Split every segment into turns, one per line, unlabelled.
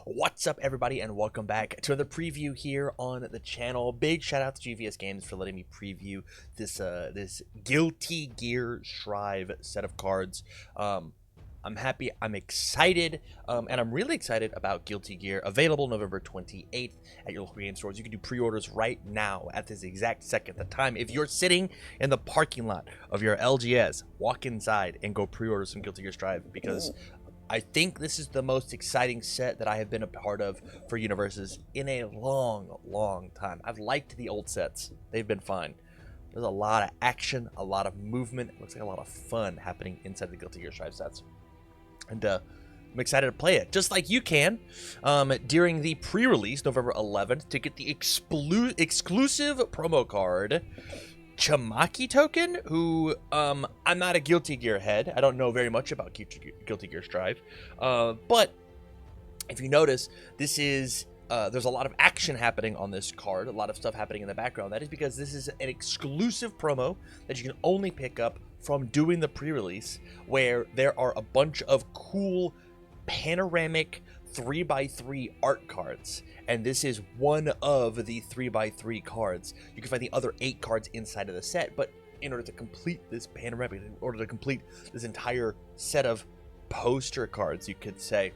What's up, everybody, and welcome back to another preview here on the channel. Big shout out to GVS Games for letting me preview this Guilty Gear Strive set of cards. I'm happy, I'm excited, and I'm really excited about Guilty Gear, available November 28th at your local game stores. You can do pre-orders right now at this exact second. The time, if you're sitting in the parking lot of your LGS, walk inside and go pre-order some Guilty Gear Strive, because I think this is the most exciting set that I have been a part of for UniVersus in a long time. I've liked the old sets. They've been fine. There's a lot of action, a lot of movement. It looks like a lot of fun happening inside the Guilty Gear Strive sets. And I'm excited to play it, just like you can, during the pre-release, November 11th, to get the exclusive promo card, Chamaki Token, who, I'm not a Guilty Gear head. I don't know very much about Guilty Gear Strive, but if you notice, this is, there's a lot of action happening on this card, a lot of stuff happening in the background. That is because this is an exclusive promo that you can only pick up from doing the pre-release, where there are a bunch of cool panoramic 3x3 art cards, and this is one of the 3x3 cards. You can find the other 8 cards inside of the set, but in order to complete this panoramic, in order to complete this entire set of poster cards, you could say,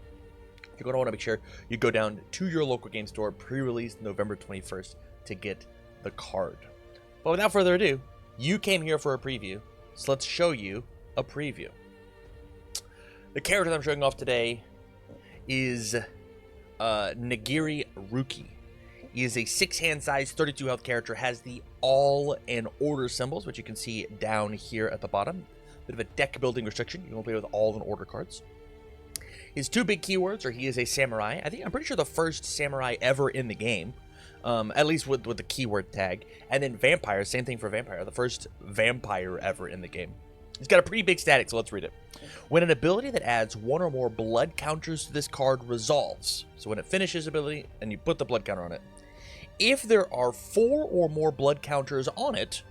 you're going to want to make sure you go down to your local game store, pre-release November 21st, to get the card. But without further ado, you came here for a preview, so let's show you a preview. The character that I'm showing off today is Nigiri Rookie. He is a 6-hand size, 32 health character, has the all and order symbols, which you can see down here at the bottom. Bit of a deck building restriction. You can play with all and order cards. His 2 big keywords are he is a samurai. I'm pretty sure the first samurai ever in the game, at least with the keyword tag. And then vampire, same thing for vampire, the first vampire ever in the game. He's got a pretty big static, so let's read it. When an ability that adds 1 or more blood counters to this card resolves, so when it finishes ability and you put the blood counter on it, if there are 4 or more blood counters on it,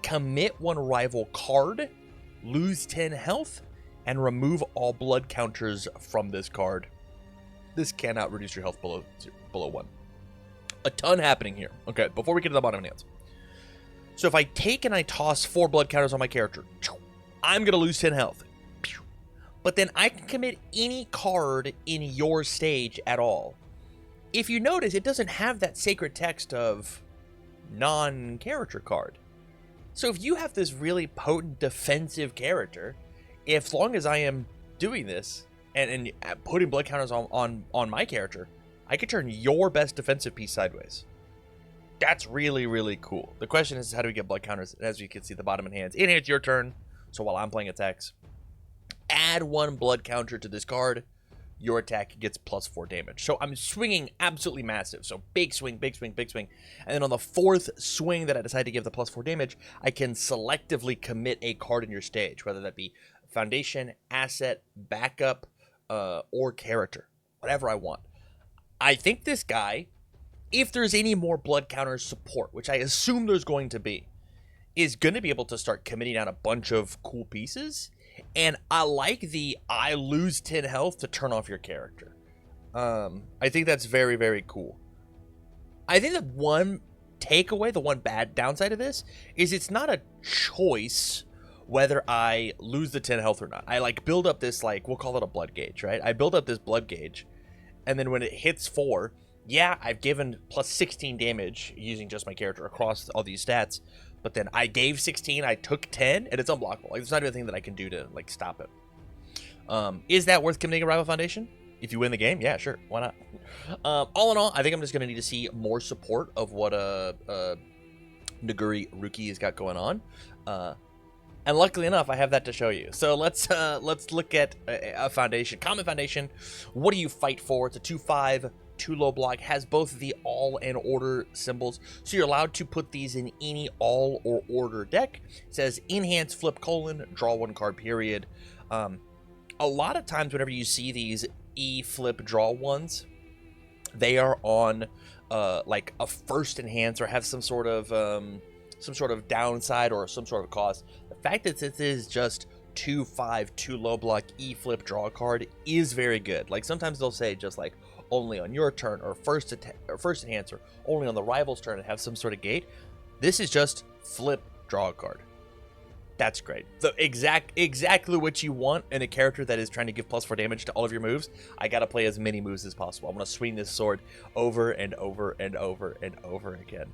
commit 1 rival card, lose 10 health, and remove all blood counters from this card. This cannot reduce your health below 1. A ton happening here. Okay, before we get to the bottom hands. So if I take and I toss 4 blood counters on my character, I'm going to lose 10 health. But then I can commit any card in your stage at all. If you notice, it doesn't have that sacred text of non-character card. So if you have this really potent defensive character, as long as I am doing this and putting blood counters on my character, I could turn your best defensive piece sideways. That's really cool. The question is, how do we get blood counters? And as you can see, the bottom in hands. In here, it's your turn. So while I'm playing attacks, add 1 blood counter to this card. Your attack gets +4 damage. So I'm swinging absolutely massive. So big swing. And then on the 4th swing that I decide to give the +4 damage, I can selectively commit a card in your stage, whether that be foundation, asset, backup, or character. Whatever I want. I think this guy, if there's any more blood counter support, which I assume there's going to be, is going to be able to start committing down a bunch of cool pieces. And I like the I lose 10 health to turn off your character. I think that's very cool. I think the one takeaway, the one bad downside of this, is it's not a choice whether I lose the 10 health or not. I build up this, we'll call it a blood gauge, right? I build up this blood gauge, and then when it hits 4, yeah, I've given +16 damage using just my character across all these stats. But then I gave 16, I took 10, and it's unblockable. There's not anything that I can do to, stop it. Is that worth committing a rival foundation? If you win the game, yeah, sure. Why not? All in all, I think I'm just going to need to see more support of what Nigiri Rookie has got going on. And luckily enough, I have that to show you. So let's look at a foundation. Common foundation, what do you fight for? It's a 2/5. 2 low block, has both the all and order symbols, so you're allowed to put these in any all or order deck. It says enhance flip : draw 1 card period. A lot of times whenever you see these flip draw ones, they are on a first enhance or have some sort of downside or some sort of cost. The fact that this is just 2/5, 2 low block, flip draw card is very good. Sometimes they'll say just only on your turn, or first enhancer only on the rival's turn, and have some sort of gate. This is just flip, draw a card. That's great. The exactly what you want in a character that is trying to give +4 damage to all of your moves. I gotta play as many moves as possible. I'm gonna swing this sword over and over and over and over again.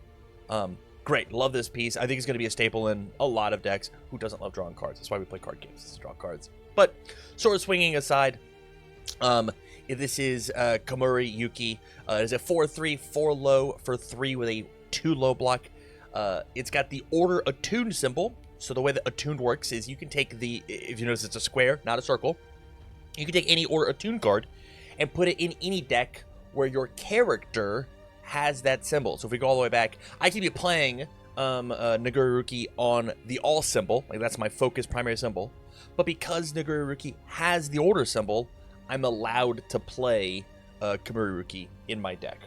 Great, love this piece. I think it's gonna be a staple in a lot of decks. Who doesn't love drawing cards? That's why we play card games, to draw cards. But sword swinging aside, this is Kamuri Rookie. It is a 4/3, 4 low for 3 with a 2 low block. It's got the order attuned symbol. So the way that attuned works is you can take if you notice it's a square, not a circle, you can take any order attuned card and put it in any deck where your character has that symbol. So if we go all the way back, I can be playing Nigiri Rookie on the all symbol, like that's my focus primary symbol, but because Nigiri Rookie has the order symbol, I'm allowed to play Kamuri Rookie in my deck.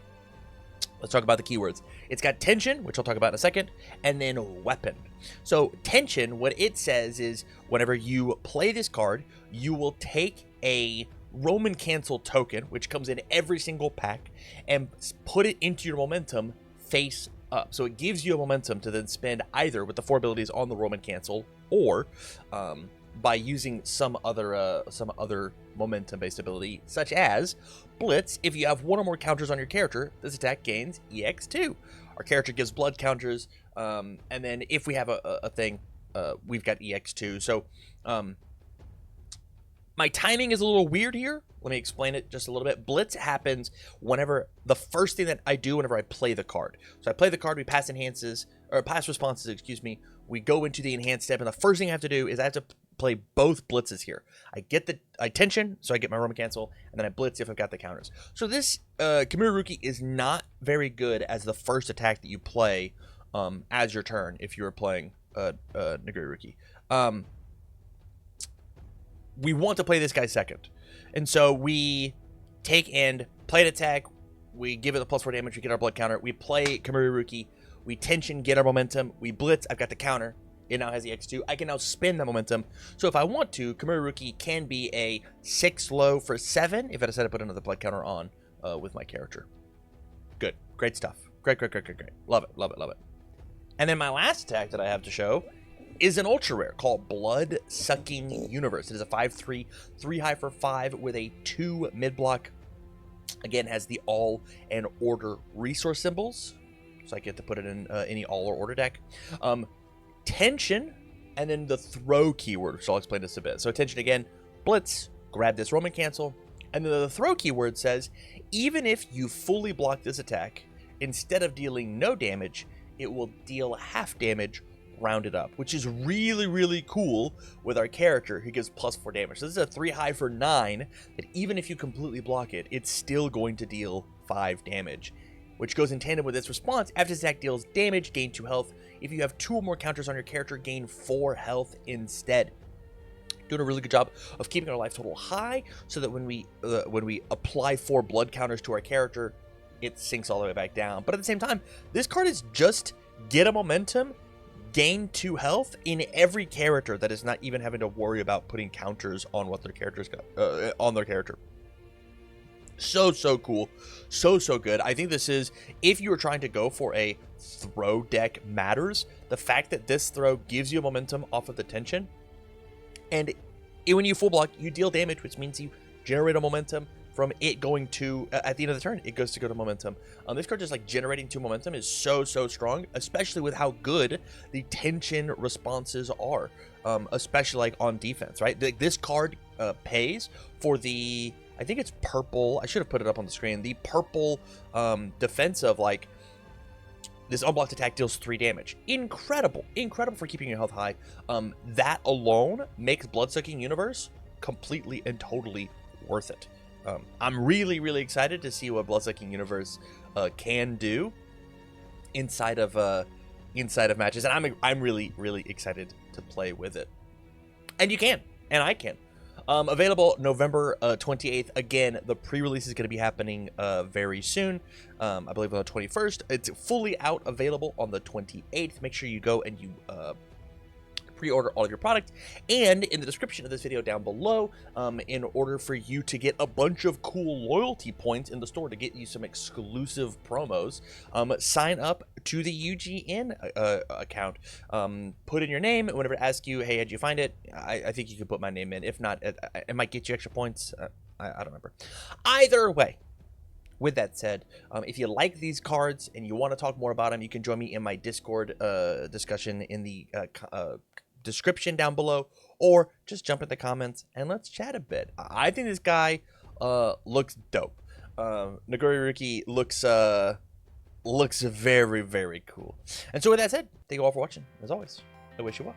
Let's talk about the keywords. It's got tension, which I'll talk about in a second, and then weapon. So tension, what it says is whenever you play this card, you will take a Roman cancel token, which comes in every single pack, and put it into your momentum face up. So it gives you a momentum to then spend either with the 4 abilities on the Roman cancel, or by using some other momentum-based ability, such as Blitz. If you have 1 or more counters on your character, this attack gains EX2. Our character gives blood counters, and then if we have a thing, we've got EX2. So my timing is a little weird here. Let me explain it just a little bit. Blitz happens whenever the first thing that I do whenever I play the card. So I play the card, we pass responses, excuse me. We go into the enhanced step, and the first thing I have to do is I have to play both blitzes here. I tension, so I get my Roman cancel, and then I blitz if I've got the counters. So this Kamuri Rookie is not very good as the first attack that you play as your turn if you were playing Nigiri Rookie. We want to play this guy second, and so we take and play an attack. We give it the +4 damage. We get our blood counter. We play Kamuri Rookie. We tension, get our momentum. We blitz. I've got the counter. It now has the X2. I can now spin the momentum. So if I want to, Kamuri Rookie can be a 6 low for 7 if I decide to put another blood counter on with my character. Good. Great stuff. Great. Love it. And then my last attack that I have to show is an ultra rare called Blood Sucking Universe. It is a 5/3, 3 high for 5 with a 2 mid block. Again, has the all and order resource symbols. So I get to put it in any all or order deck. Tension, and then the throw keyword, so I'll explain this a bit. So tension again, blitz, grab this Roman cancel, and then the throw keyword says, even if you fully block this attack, instead of dealing no damage, it will deal half damage rounded up, which is really, really cool with our character who gives +4 damage. So this is a 3 high for 9, that even if you completely block it, it's still going to deal 5 damage. Which goes in tandem with its response. After this attack deals damage, gain 2 health. If you have 2 or more counters on your character, gain 4 health instead. Doing a really good job of keeping our life total high, so that when we apply 4 blood counters to our character, it sinks all the way back down. But at the same time, this card is just get a momentum, gain 2 health in every character that is not even having to worry about putting counters on what their character's got on their character. So cool, so good. I think this is, if you were trying to go for a throw deck, matters. The fact that this throw gives you momentum off of the tension, and when you full block, you deal damage, which means you generate a momentum from it going to at the end of the turn. It goes to go to momentum. This card just like generating 2 momentum is so strong, especially with how good the tension responses are, especially like on defense, right? This card pays for the, I think it's purple. I should have put it up on the screen. The purple defensive, like, this unblocked attack deals 3 damage. Incredible for keeping your health high. That alone makes Bloodsucking Universe completely and totally worth it. I'm really excited to see what Bloodsucking Universe can do inside of matches, and I'm really excited to play with it. And you can, and I can. Available November 28th. Again, the pre-release is going to be happening very soon. I believe on the 21st. It's fully out, available on the 28th. Make sure you go and you pre-order all of your product. And in the description of this video down below, in order for you to get a bunch of cool loyalty points in the store to get you some exclusive promos, sign up to the UGN account. Put in your name. Whenever it asks you, hey, how'd you find it? I think you can put my name in. If not, it might get you extra points. I don't remember. Either way. With that said, if you like these cards and you want to talk more about them, you can join me in my Discord discussion in the description down below, or just jump in the comments and let's chat a bit. I think this guy looks dope. Nigiri Rookie looks very, very cool. And so with that said, thank you all for watching. As always, I wish you well.